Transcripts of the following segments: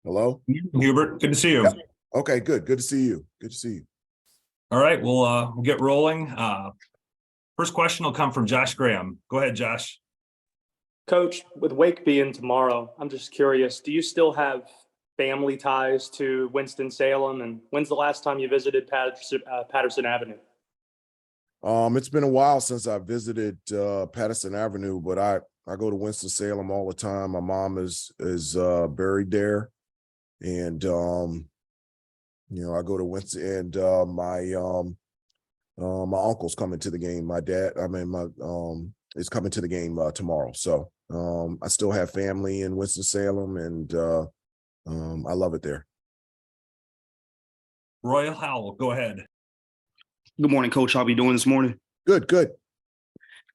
Hello? Hubert, good to see you. Yeah. Okay, good. Good to see you. Good to see you. All right, we'll get rolling. First question will come from Josh Graham. Go ahead, Josh. Coach, with Wake being tomorrow, I'm just curious, do you still have family ties to Winston-Salem? And when's the last time you visited Patterson Avenue? It's been a while since I visited Patterson Avenue, but I go to Winston-Salem all the time. My mom is buried there. And I go to Winston, and my uncle's coming to the game. My dad, is coming to the game tomorrow. So I still have family in Winston-Salem, and I love it there. Royal Howell, go ahead. Good morning, Coach. How are you doing this morning? Good.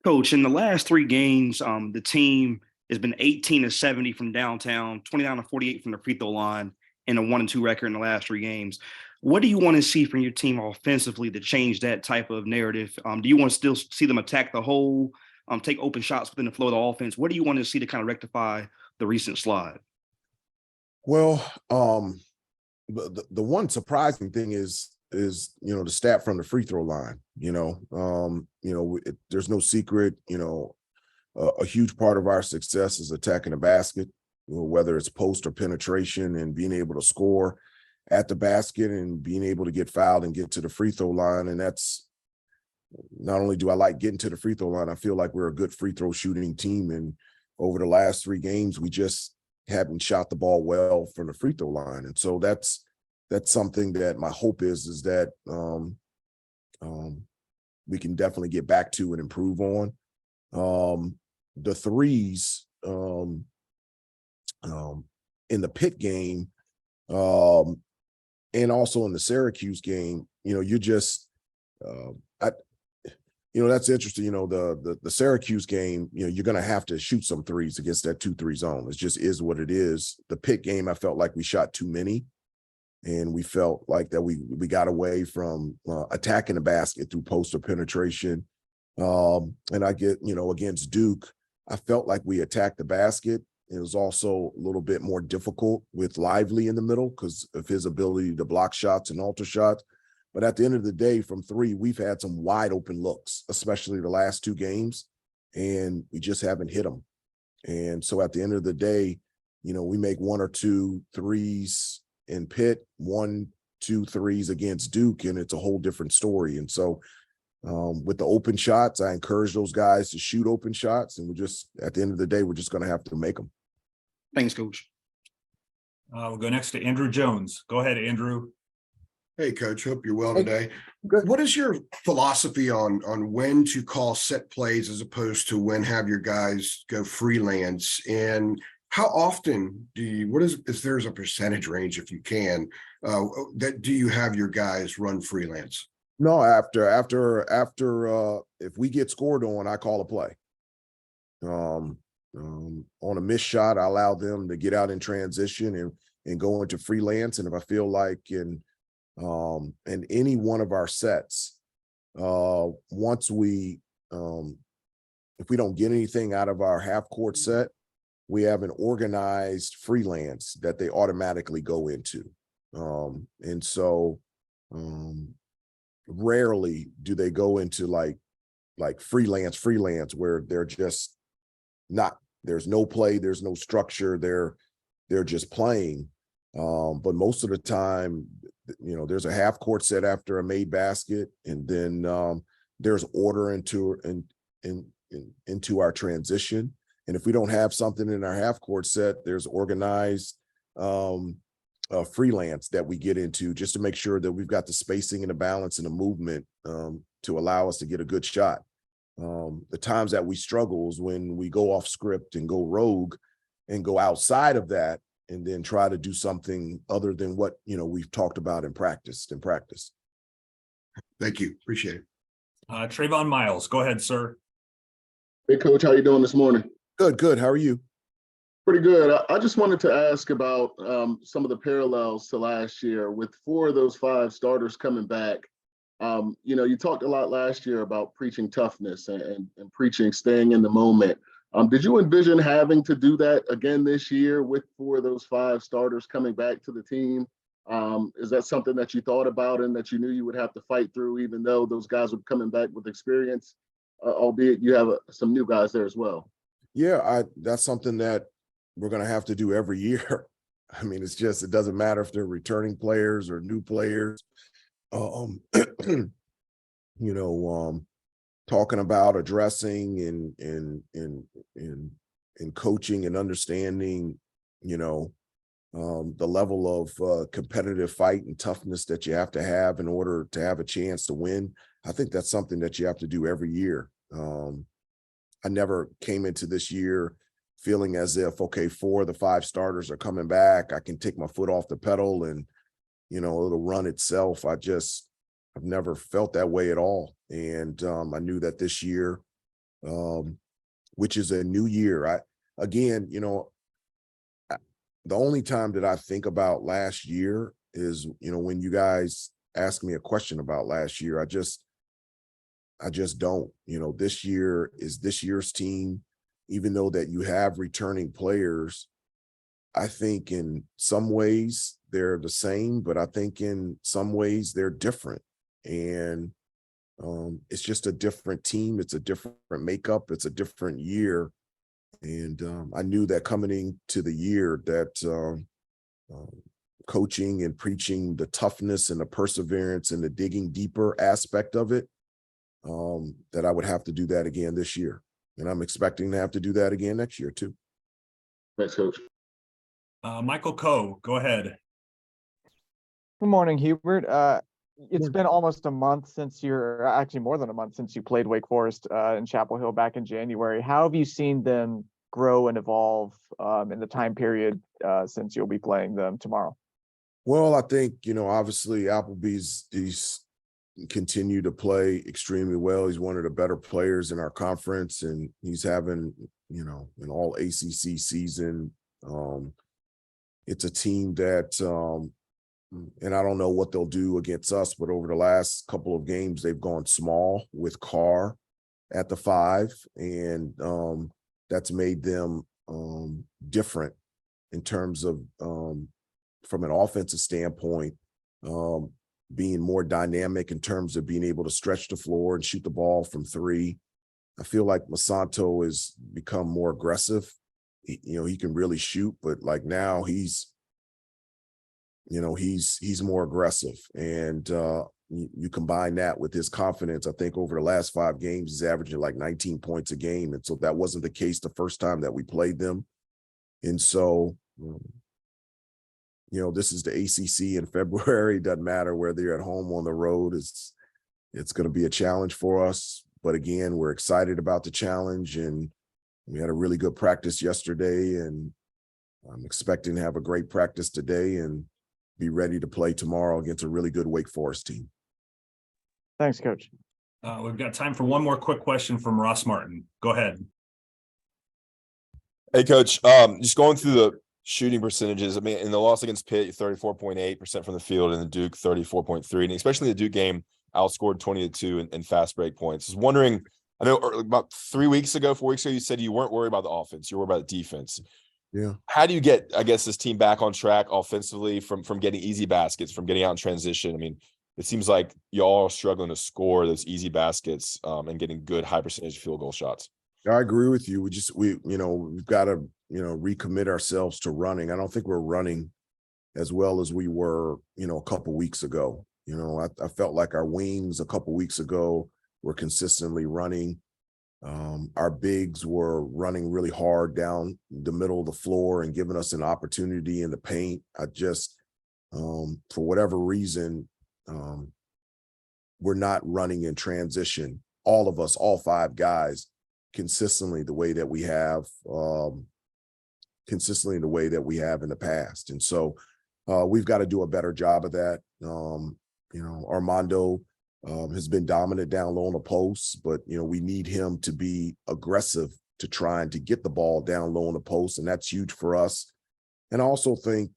Coach, in the last three games, the team has been 18-70 from downtown, 29-48 from the free throw line, and a 1-2 record in the last three games. What do you want to see from your team offensively to change that type of narrative? Do you want to still see them attack the hole, take open shots within the flow of the offense? What do you want to see to kind of rectify the recent slide? Well, the one surprising thing is the stat from the free throw line. There's no secret. A huge part of our success is attacking the basket, whether it's post or penetration, and being able to score at the basket and being able to get fouled and get to the free throw line. And that's not only do I like getting to the free throw line, I feel like we're a good free throw shooting team. And over the last three games, we just haven't shot the ball well from the free throw line. And so that's something that my hope is that we can definitely get back to and improve on. The threes in the Pitt game and also in the Syracuse game, you just that's interesting. The Syracuse game, you're going to have to shoot some threes against that 2-3 zone. It just is what it is. The Pitt game, I felt like we shot too many. And we felt like that we got away from attacking the basket through post or penetration. And I get, against Duke, I felt like we attacked the basket. It was also a little bit more difficult with Lively in the middle because of his ability to block shots and alter shots. But at the end of the day, from three, we've had some wide open looks, especially the last two games, and we just haven't hit them. And so at the end of the day, we make 1 or 2 threes in Pitt, 1, 2 threes against Duke, and it's a whole different story. And so with the open shots, I encourage those guys to shoot open shots, and at the end of the day, we're just going to have to make them. Thanks, Coach. We'll go next to Andrew Jones. Go ahead, Andrew. Hey, Coach. Hope you're well today. Good. What is your philosophy on when to call set plays as opposed to when have your guys go freelance? And how often is there's a percentage range, if you can, that do you have your guys run freelance? No, after if we get scored on, I call a play. On a missed shot, I allow them to get out in transition and go into freelance. And if I feel like in any one of our sets, if we don't get anything out of our half court set, we have an organized freelance that they automatically go into. And so rarely do they go into like freelance where they're just not, there's no play, there's no structure, they're just playing. But most of the time, there's a half court set after a made basket, and then there's order into our transition. And if we don't have something in our half court set, there's organized freelance that we get into just to make sure that we've got the spacing and the balance and the movement to allow us to get a good shot. The times that we struggle is when we go off script and go rogue and go outside of that and then try to do something other than what we've talked about in practice. Thank you. Appreciate it. Trayvon Miles, go ahead, sir. Hey, Coach, how you doing this morning? Good. How are you? Pretty good. I just wanted to ask about some of the parallels to last year with 4 of those 5 starters coming back. You talked a lot last year about preaching toughness and preaching staying in the moment. Did you envision having to do that again this year with 4 of those 5 starters coming back to the team? Is that something that you thought about and that you knew you would have to fight through, even though those guys were coming back with experience, albeit you have some new guys there as well? Yeah, that's something that we're going to have to do every year. I mean, it doesn't matter if they're returning players or new players. You know, talking about addressing and coaching and understanding, you know, the level of competitive fight and toughness that you have to have in order to have a chance to win. I think that's something that you have to do every year. I never came into this year feeling as if, okay, 4 of the 5 starters are coming back, I can take my foot off the pedal and, you know, it'll run itself. I've never felt that way at all. And I knew that this year, which is a new year, you know, the only time that I think about last year is, you know, when you guys ask me a question about last year, I just don't. You know, this year is this year's team, even though that you have returning players. I think in some ways they're the same, but I think in some ways they're different. And it's just a different team. It's a different makeup. It's a different year. And I knew that coming into the year that coaching and preaching the toughness and the perseverance and the digging deeper aspect of it, that I would have to do that again this year. And I'm expecting to have to do that again next year too. Thanks, Coach. Michael Coe, go ahead. Good morning, Hubert. It's been almost a month since actually more than a month since you played Wake Forest in Chapel Hill back in January. How have you seen them grow and evolve in the time period since you'll be playing them tomorrow? Well, I think, you know, obviously he's continued to play extremely well. He's one of the better players in our conference, and he's having, you know, an all ACC season. It's a team that, and I don't know what they'll do against us, but over the last couple of games, they've gone small with Carr at the 5, and that's made them different in terms of, from an offensive standpoint, being more dynamic in terms of being able to stretch the floor and shoot the ball from 3. I feel like Masanto has become more aggressive. You know, he can really shoot, but like now he's more aggressive. And you combine that with his confidence. I think over the last 5 games, he's averaging like 19 points a game. And so that wasn't the case the first time that we played them. And so, you know, this is the ACC in February. It doesn't matter whether you're at home or on the road. It's going to be a challenge for us. But again, we're excited about the challenge, and we had a really good practice yesterday, and I'm expecting to have a great practice today and be ready to play tomorrow against a really good Wake Forest team. Thanks, Coach. We've got time for one more quick question from Ross Martin. Go ahead. Hey, Coach. Just going through the shooting percentages. I mean, in the loss against Pitt, 34.8% from the field, and the Duke 34.3%. And especially the Duke game, outscored 20-2 in fast break points. I was wondering, I know about 4 weeks ago, you said you weren't worried about the offense, you were worried about the defense. Yeah. How do you get, I guess, this team back on track offensively from getting easy baskets, from getting out in transition? I mean, it seems like y'all are struggling to score those easy baskets and getting good high percentage field goal shots. I agree with you. We've got to, recommit ourselves to running. I don't think we're running as well as we were, a couple weeks ago. I felt like our wings a couple weeks ago were consistently running. Our bigs were running really hard down the middle of the floor and giving us an opportunity in the paint. I just, for whatever reason, we're not running in transition. All of us, all 5 guys, consistently the way that we have, in the past. And so we've got to do a better job of that. Armando has been dominant down low on the post, but we need him to be aggressive to trying to get the ball down low on the post, and that's huge for us. And I also think,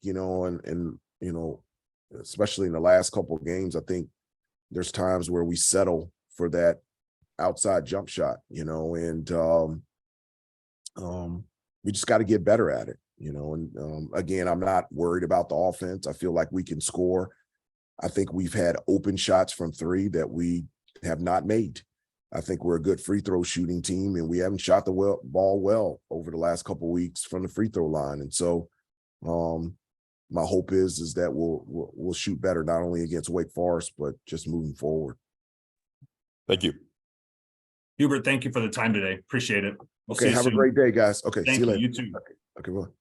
especially in the last couple of games, I think there's times where we settle for that outside jump shot, and we just got to get better at it, you know. And again, I'm not worried about the offense. I feel like we can score. I think we've had open shots from three that we have not made. I think we're a good free throw shooting team, and we haven't shot the ball well over the last couple of weeks from the free throw line. And so my hope is that we'll shoot better, not only against Wake Forest, but just moving forward. Thank you. Hubert, thank you for the time today. Appreciate it. We'll see Okay, you have a soon. great day, guys. Okay, Thank see you you. later. You too. Okay, well.